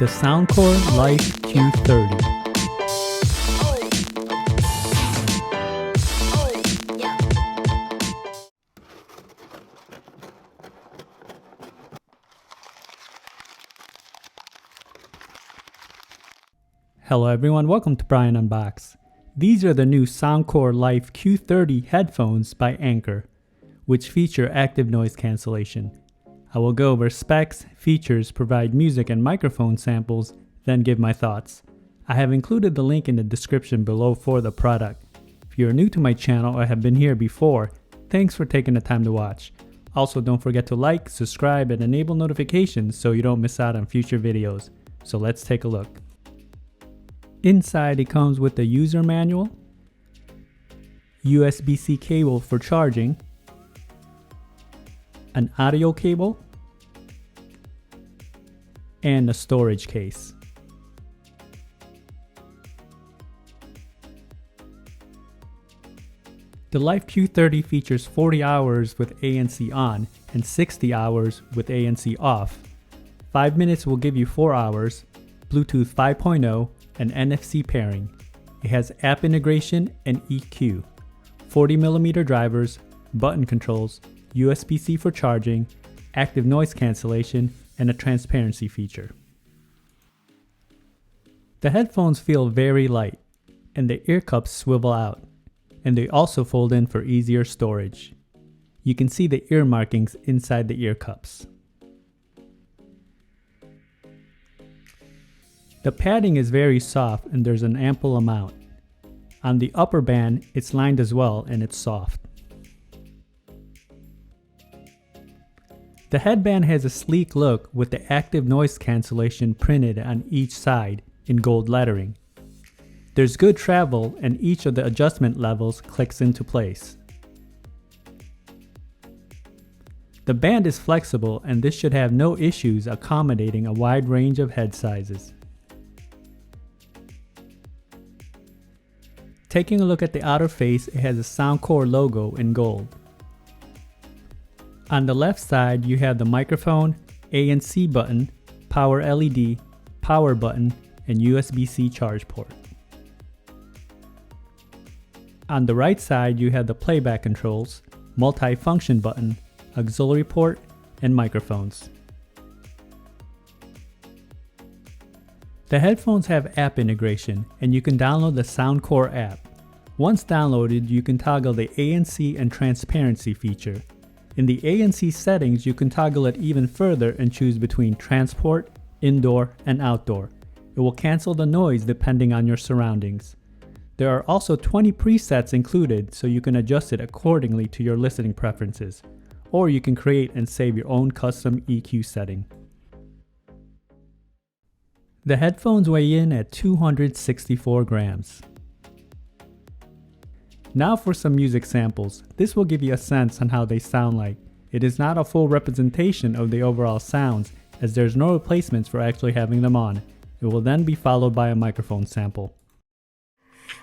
the Soundcore Life Q30. Hello everyone, welcome to Brian Unboxed. These are the new Soundcore Life Q30 headphones by Anker, which feature active noise cancellation. I will go over specs, features, provide music and microphone samples, then give my thoughts. I have included the link in the description below for the product. If you are new to my channel or have been here before, thanks for taking the time to watch. Also, don't forget to like, subscribe, and enable notifications so you don't miss out on future videos. So let's take a look. Inside, it comes with a user manual, USB-C cable for charging, an audio cable, and a storage case. The Life Q30 features 40 hours with ANC on and 60 hours with ANC off. 5 minutes will give you 4 hours, Bluetooth 5.0, and NFC pairing. It has app integration and EQ, 40mm drivers, button controls, USB-C for charging, active noise cancellation, and a transparency feature. The headphones feel very light, and the ear cups swivel out, and they also fold in for easier storage. You can see the ear markings inside the ear cups. The padding is very soft and there's an ample amount. On the upper band, it's lined as well and it's soft. The headband has a sleek look with the active noise cancellation printed on each side in gold lettering. There's good travel and each of the adjustment levels clicks into place. The band is flexible and this should have no issues accommodating a wide range of head sizes. Taking a look at the outer face, it has a Soundcore logo in gold. On the left side, you have the microphone, ANC button, power LED, power button, and USB-C charge port. On the right side, you have the playback controls, multi-function button, auxiliary port, and microphones. The headphones have app integration, and you can download the Soundcore app. Once downloaded, you can toggle the ANC and transparency feature. In the ANC settings, you can toggle it even further and choose between transport, indoor, and outdoor. It will cancel the noise depending on your surroundings. There are also 20 presets included, so you can adjust it accordingly to your listening preferences, or you can create and save your own custom EQ setting. The headphones weigh in at 264 grams. Now for some music samples. This will give you a sense on how they sound like. It is not a full representation of the overall sounds, as there's no replacements for actually having them on. It will then be followed by a microphone sample.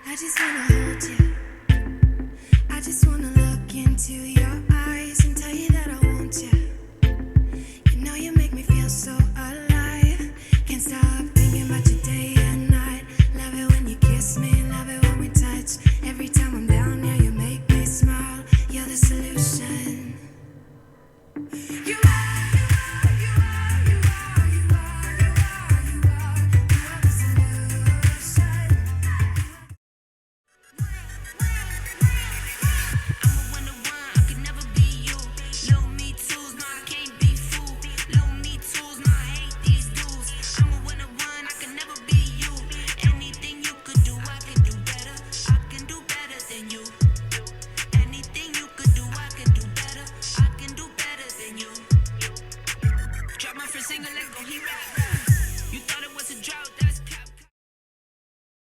I just wanna hold you. I just wanna look into your eyes and tell you that I want you. You know you make me feel so alive. Can't stop thinking about you day and night. Love it when you kiss me, love it when we touch. Every time I'm down here, you make me smile. You're the solution. You are the solution.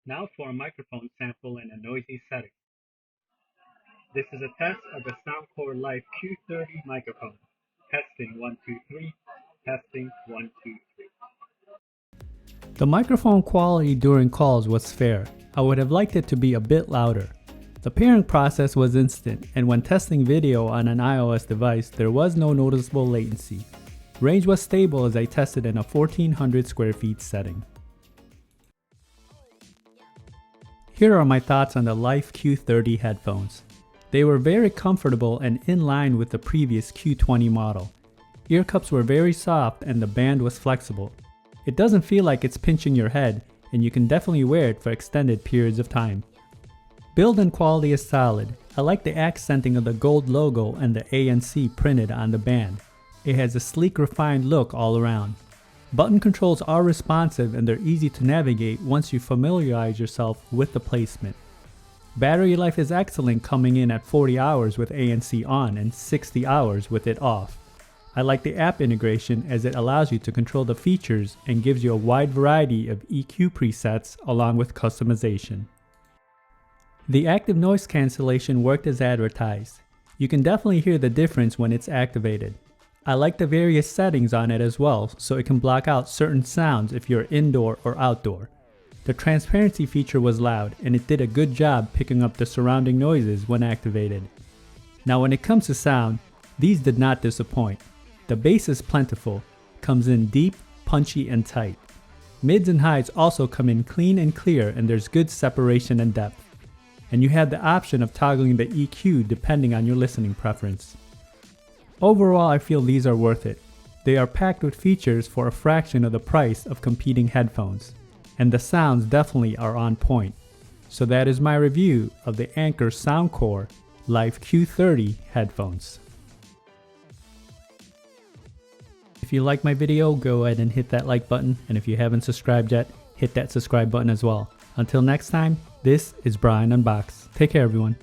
Now for a microphone sample in a noisy setting. This is a test of the Soundcore Life Q30 microphone. Testing 1, 2, 3. Testing 1, 2, 3. The microphone quality during calls was fair. I would have liked it to be a bit louder. The pairing process was instant, and when testing video on an iOS device, there was no noticeable latency. Range was stable as I tested in a 1400 square feet setting. Here are my thoughts on the Life Q30 headphones. They were very comfortable and in line with the previous Q20 model. Ear cups were very soft and the band was flexible. It doesn't feel like it's pinching your head, and you can definitely wear it for extended periods of time. Build and quality is solid. I like the accenting of the gold logo and the ANC printed on the band. It has a sleek, refined look all around. Button controls are responsive and they're easy to navigate once you familiarize yourself with the placement. Battery life is excellent, coming in at 40 hours with ANC on and 60 hours with it off. I like the app integration as it allows you to control the features and gives you a wide variety of EQ presets along with customization. The active noise cancellation worked as advertised. You can definitely hear the difference when it's activated. I like the various settings on it as well, so it can block out certain sounds if you're indoor or outdoor. The transparency feature was loud and it did a good job picking up the surrounding noises when activated. Now when it comes to sound, these did not disappoint. The bass is plentiful, comes in deep, punchy and tight. Mids and highs also come in clean and clear, and there's good separation and depth. And you have the option of toggling the EQ depending on your listening preference. Overall, I feel these are worth it. They are packed with features for a fraction of the price of competing headphones, and the sounds definitely are on point. So that is my review of the Anker Soundcore Life Q30 headphones. If you like my video, go ahead and hit that like button, and if you haven't subscribed yet, hit that subscribe button as well. Until next time, this is Brian Unboxed. Take care, everyone.